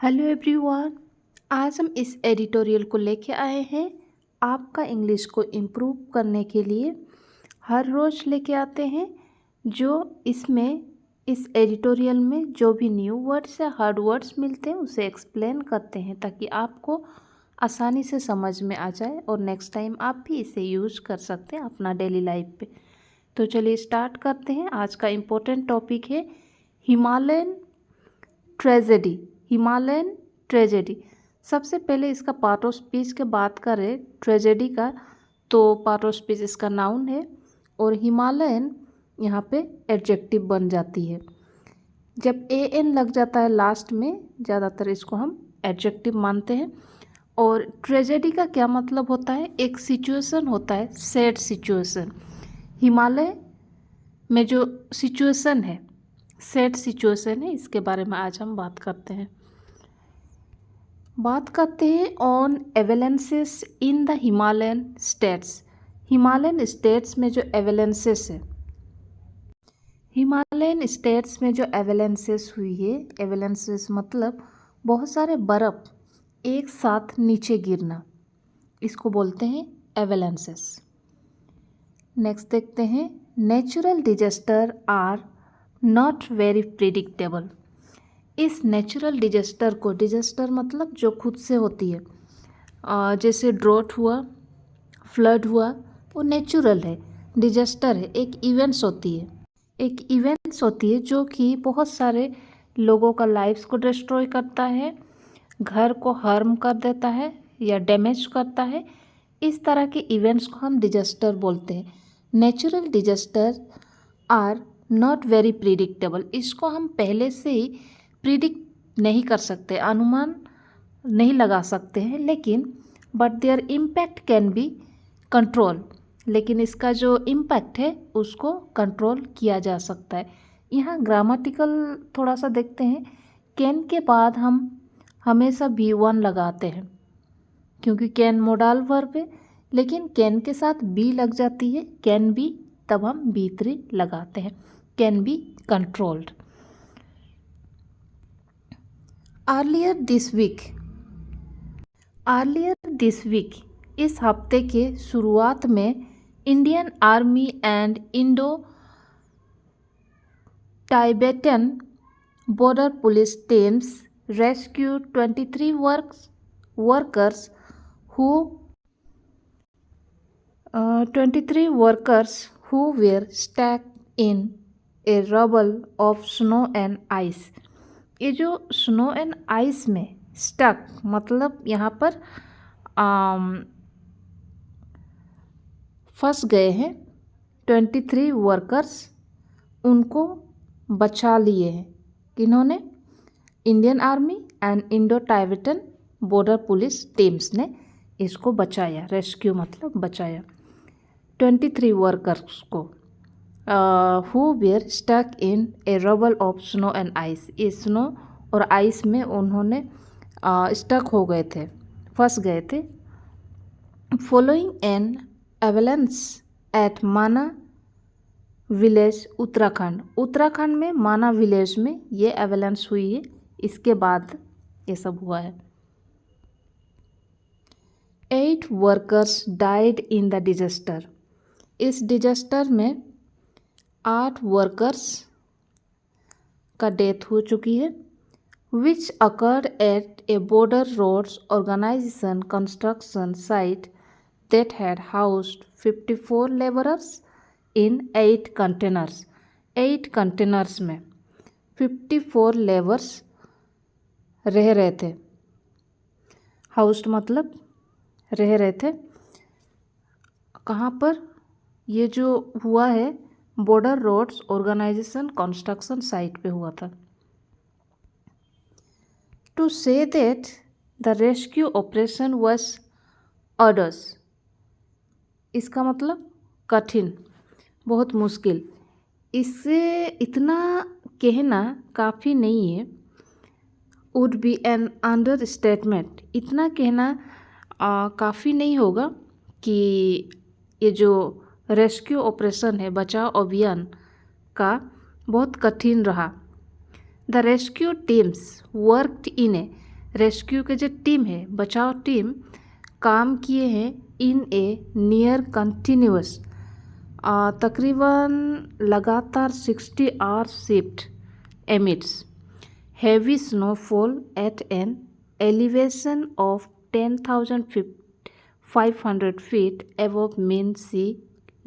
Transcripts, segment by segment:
Hello everyone. आज हम इस एडिटोरियल को लेके आए हैं आपका इंग्लिश को इम्प्रूव करने के लिए। हर रोज़ लेके आते हैं जो इस एडिटोरियल में जो भी न्यू वर्ड्स या हार्ड वर्ड्स मिलते हैं उसे एक्सप्लेन करते हैं ताकि आपको आसानी से समझ में आ जाए और नेक्स्ट टाइम आप भी इसे यूज कर सकते हैं अपना डेली लाइफ पे। तो चलिए स्टार्ट करते हैं। आज का इम्पोर्टेंट टॉपिक है हिमालयन ट्रेजेडी। Himalayan tragedy. सबसे पहले इसका पार्ट ऑफ स्पीच के बात करें ट्रेजेडी का, तो पार्ट ऑफ स्पीच इसका नाउन है और हिमालयन यहाँ पे एडजेक्टिव बन जाती है। जब ए एन लग जाता है लास्ट में, ज़्यादातर इसको हम एडजेक्टिव मानते हैं। और ट्रेजेडी का क्या मतलब होता है? एक सिचुएशन होता है, सैड सिचुएशन। हिमालय में जो सिचुएशन है, सैड सिचुएशन है, इसके बारे में आज हम बात करते हैं on avalanches in the Himalayan states. Himalayan states में जो एवेलेंसेस है, हिमालयन स्टेट्स में जो एवेलेंसेस हुई है, एवेलेंसेस मतलब बहुत सारे बर्फ़ एक साथ नीचे गिरना, इसको बोलते हैं एवेलेंसेस। नेक्स्ट देखते हैं, natural disaster are not very predictable. इस नेचुरल डिजास्टर को, डिजास्टर मतलब जो खुद से होती है, जैसे ड्रॉट हुआ, फ्लड हुआ, वो नेचुरल है। डिजास्टर है, एक इवेंट्स होती है जो कि बहुत सारे लोगों का लाइफ्स को डिस्ट्रॉय करता है, घर को हार्म कर देता है या डैमेज करता है। इस तरह के इवेंट्स को हम डिजास्टर बोलते हैं। Natural disaster are not very predictable. इसको हम पहले से ही प्रिडिक्ट नहीं कर सकते, अनुमान नहीं लगा सकते हैं, लेकिन but there impact can be control. लेकिन इसका जो इम्पैक्ट है उसको कंट्रोल किया जा सकता है। यहाँ ग्रामेटिकल थोड़ा सा देखते हैं। कैन के बाद हम हमेशा बी वन लगाते हैं क्योंकि कैन मोडाल वर्ब है, लेकिन कैन के साथ बी लग जाती है, कैन बी, तब हम बी थ्री लगाते हैं, can be controlled. Earlier this week, इस हफ्ते के शुरुआत में Indian Army and Indo Tibetan Border Police teams rescue 23 workers who were stuck in a rubble of snow and ice। ये जो स्नो एंड आइस में स्टक मतलब यहाँ पर फंस गए हैं 23 वर्कर्स, उनको बचा लिए हैं। किन्होंने? Indian Army and Indo Tibetan Border Police teams ने इसको बचाया। रेस्क्यू मतलब बचाया 23 वर्कर्स को, who were stuck in a rubble of snow and ice। ये स्नो और आइस में उन्होंने स्टक हो गए थे, फंस गए थे। फॉलोइंग एन एवेलेंस एट माना विलेज उत्तराखंड में माना विलेज में ये एवेलेंस हुई है, इसके बाद ये सब हुआ है। 8 workers died in the disaster. इस डिजास्टर में 8 वर्कर्स का डेथ हो चुकी है। Which occurred at a Border Roads Organisation construction site that had housed 54 labourers in 8 containers. 8 containers में 54 लेबर्स रह रहे थे। हाउस्ड मतलब रह रहे थे। कहाँ पर? ये जो हुआ है Border Roads Organisation construction site पे हुआ था। To say that the rescue operation was arduous. इसका मतलब कठिन, बहुत मुश्किल। इससे इतना कहना काफ़ी नहीं है, would be an understatement. इतना कहना काफ़ी नहीं होगा कि ये जो रेस्क्यू ऑपरेशन है, बचाव अभियान का, बहुत कठिन रहा। The rescue teams worked in A rescue के जो टीम है, बचाव टीम काम किए हैं इन ए नियर कंटिन्यूअस, तकरीबन लगातार 60 hours shift emits heavy snowfall at an elevation of 10,500 feet above mean sea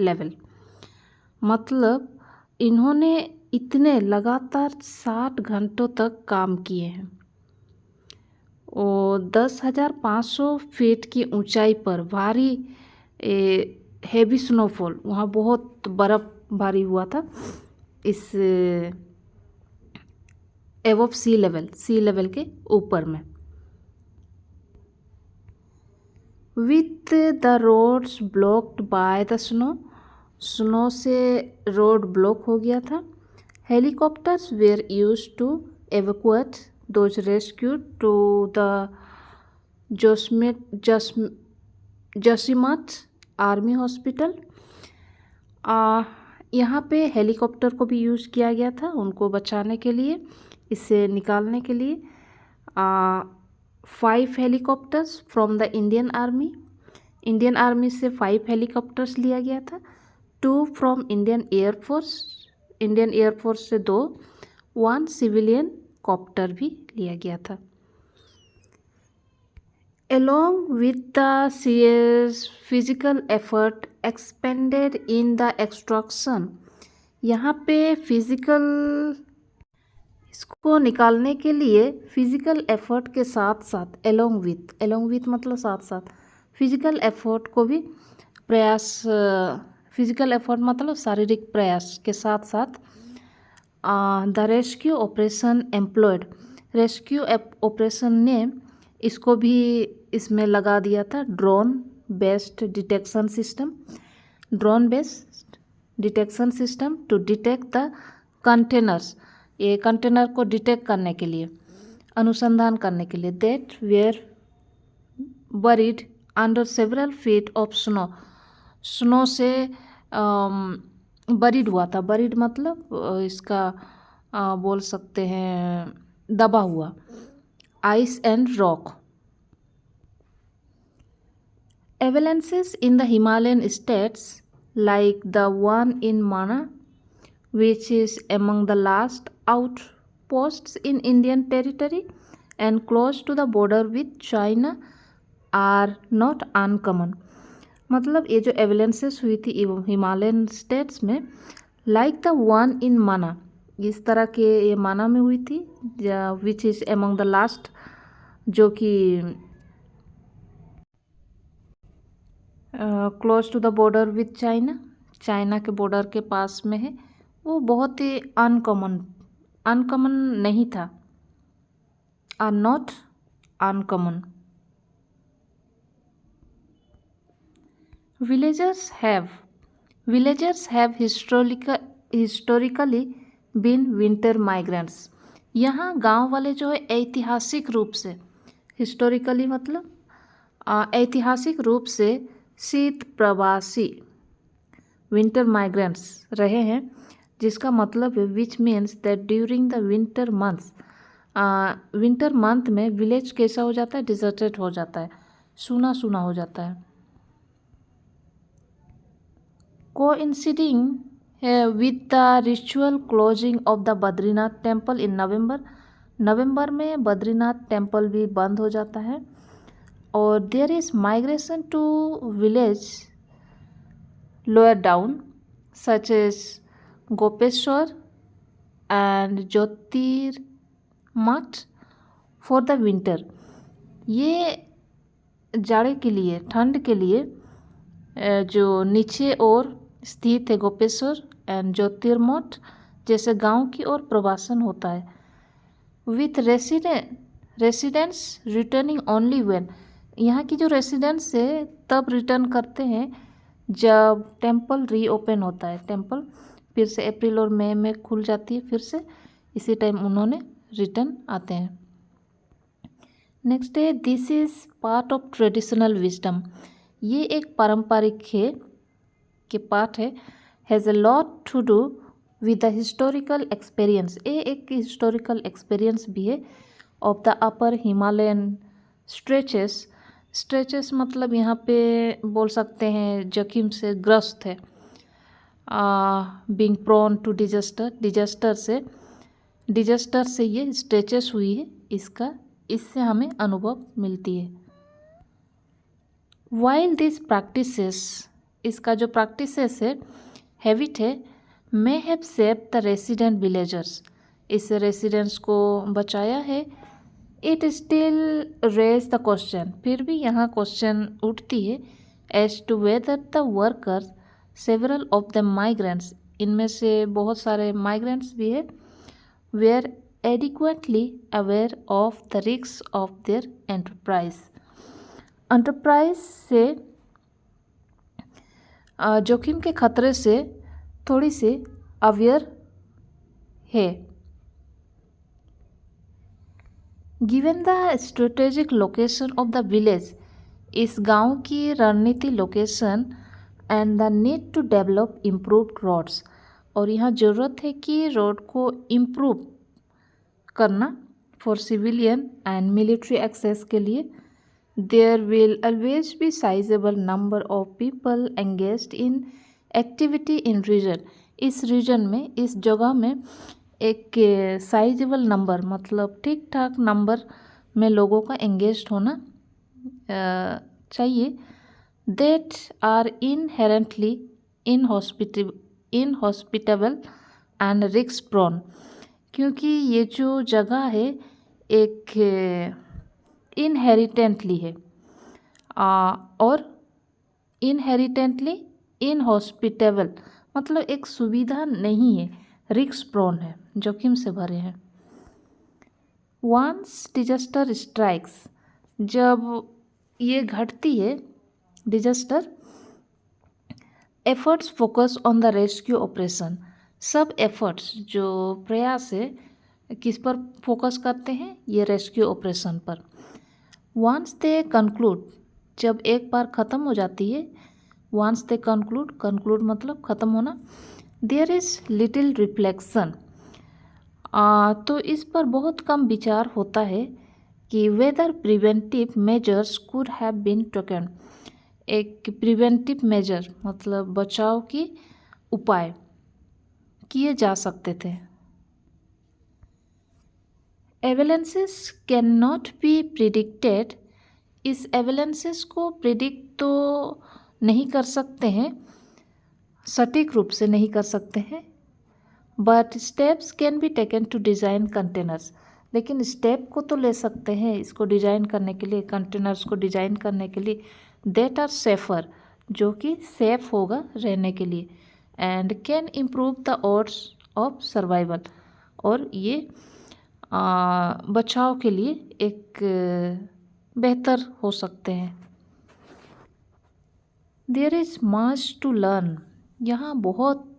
level। मतलब इन्होंने इतने लगातार 60 घंटों तक काम किए हैं और 10,500 फीट की ऊंचाई पर भारी हेवी स्नोफॉल, वहाँ बहुत बर्फबारी हुआ था इस एवब सी लेवल के ऊपर में। With the roads blocked by the snow से रोड ब्लॉक हो गया था। Helicopters were used to evacuate those rescued to the Joshimath army hospital. यहाँ पे हेलीकॉप्टर को भी यूज़ किया गया था उनको बचाने के लिए, इसे निकालने के लिए। 5 helicopters from the Indian army से 5 हेलीकॉप्टर्स लिया गया था। 2 फ्रॉम इंडियन एयरफोर्स से 2, 1 सिविलियन कॉप्टर भी लिया गया था। Along with the serious physical effort expended in the extraction, यहाँ पे फिजिकल, इसको निकालने के लिए फिजिकल एफर्ट के साथ साथ along with मतलब साथ साथ फिजिकल एफर्ट को भी प्रयास, फिजिकल एफर्ट मतलब शारीरिक प्रयास के साथ साथ the rescue operation employed, rescue operation ने इसको भी इसमें लगा दिया था drone based detection system to detect the containers, ये कंटेनर को डिटेक्ट करने के लिए, अनुसंधान करने के लिए, that were buried under several feet of snow से बरीड हुआ था। बरीड मतलब इसका बोल सकते हैं दबा हुआ, ice and rock. Avalanches in the Himalayan states like the one in Mana, which is among the last outposts in Indian territory and close to the border with China, are not uncommon। मतलब ये जो avalanches हुई थी Himalayan states में, like the one in Mana, इस तरह के ये माना में हुई थी, which is among the last, जो कि close to the border with China के बॉर्डर के पास में है। वो बहुत ही अनकॉमन नहीं था, are not uncommon. Villagers have historically been winter migrants. यहाँ गांव वाले जो है ऐतिहासिक रूप से, हिस्टोरिकली मतलब ऐतिहासिक रूप से शीत प्रवासी, विंटर माइग्रेंट्स रहे हैं, जिसका मतलब है which means that during the winter month में विलेज कैसा हो जाता है, डिजर्टेड हो जाता है, सूना हो जाता है। Coinciding with the ritual closing of the Badrinath temple in November में बद्रीनाथ टेम्पल भी बंद हो जाता है। और there is migration to village lower down such as Gopeshwar and Jyotirmath for the winter. ये जाड़े के लिए, ठंड के लिए जो नीचे और स्थित है गोपेश्वर एंड ज्योतिर्मठ जैसे गांव की ओर प्रवासन होता है। With residents returning only when, यहाँ की जो रेसिडेंट्स है तब रिटर्न करते हैं जब टेम्पल रीओपन होता है। टेम्पल फिर से अप्रैल और मई में खुल जाती है फिर से, इसी टाइम उन्होंने रिटर्न आते हैं। नेक्स्ट है this is part of traditional wisdom. ये एक पारंपरिक है के पार्ट है। Has a lot to do with the historical experience, ये एक हिस्टोरिकल एक्सपीरियंस भी है of the upper Himalayan stretches. Stretches मतलब यहाँ पे बोल सकते हैं जोखिम से ग्रस्त है। बीइंग प्रोन टू डिजास्टर से ये स्ट्रेचेस हुई है, इससे हमें अनुभव मिलती है। वाइल दिस प्रैक्टिसेस, इसका जो प्रैक्टिसेस है, हैबिट है, may have saved the resident villagers, इस रेसिडेंट्स को बचाया है। It still raise the question, फिर भी यहाँ क्वेश्चन उठती है, as to whether the workers several of the migrants, इनमें से बहुत सारे माइग्रेंट्स भी है, were adequately aware of the risk of their enterprise से जोखिम के खतरे से थोड़ी सी अवेयर है। Given the strategic location of the village, इस गांव की रणनीति location, and the need to develop improved roads, और यहाँ ज़रूरत है कि रोड को इम्प्रूव करना for civilian and military access के लिए। There will always be sizeable number of people engaged in activity in region, इस रीजन में, इस जगह में एक साइजेबल नंबर मतलब ठीक ठाक नंबर में लोगों का एंगेज होना चाहिए। That are inherently inhospitable and risk prone, क्योंकि ये जो जगह है एक इनहेरिटेंटली है और इनहेरिटेंटली इनहॉस्पिटेबल मतलब एक सुविधा नहीं है, रिस्क प्रोन है, जोखिम से भरे हैं। वंस डिजास्टर स्ट्राइक्स, जब ये घटती है disaster, efforts focus on the rescue operation, सब एफर्ट्स जो प्रयास है किस पर फोकस करते हैं, ये रेस्क्यू ऑपरेशन पर। वंस दे कंक्लूड, जब एक बार ख़त्म हो जाती है, वंस दे कंक्लूड मतलब ख़त्म होना, देयर इज़ लिटिल रिफ्लेक्शन, तो इस पर बहुत कम विचार होता है कि whether preventive measures could have been taken, एक प्रिवेंटिव मेजर मतलब बचाव की उपाय किए जा सकते थे। Avalanches can not be predicted, इस एवेलेंसेस को प्रिडिक्ट तो नहीं कर सकते हैं, सटीक रूप से नहीं कर सकते हैं, but steps can be taken to design containers, लेकिन स्टेप को तो ले सकते हैं इसको डिज़ाइन करने के लिए, कंटेनर्स को डिज़ाइन करने के लिए, दैट आर सेफर, जो कि सेफ होगा रहने के लिए, and can improve the odds of survival, और ये बचाव के लिए एक बेहतर हो सकते हैं। There is much to learn, यहाँ बहुत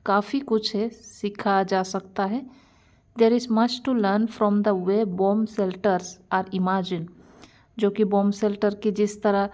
काफ़ी कुछ है, सीखा जा सकता है। There is much to learn from the way bomb shelters are imagine, जो कि बॉम्ब शेल्टर की जिस तरह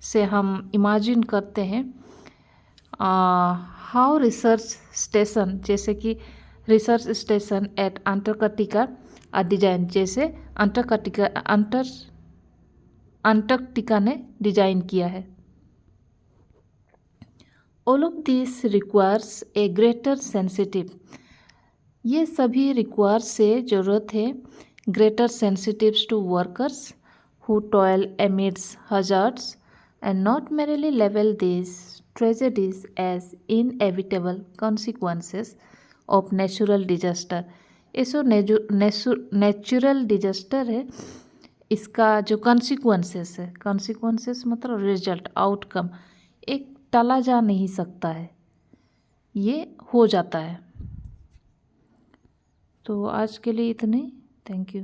से हम इमेजिन करते हैं। हाउ रिसर्च स्टेशन, जैसे कि research station at Antarctica are design, जैसे अंटार्कटिका ने डिजाइन किया है। All of this requires a greater sensitive, ये सभी रिक्वायर्स से ज़रूरत है greater sensitives to workers who toil amidst hazards and not merely लेवल this tragedies as inevitable consequences of natural disaster. ऐसो नेचुरल डिजास्टर है, इसका जो कॉन्सिक्वेंसेस है, कॉन्सिक्वेंसेस मतलब रिजल्ट, आउटकम, एक टाला जा नहीं सकता है, ये हो जाता है। तो आज के लिए इतने, थैंक यू।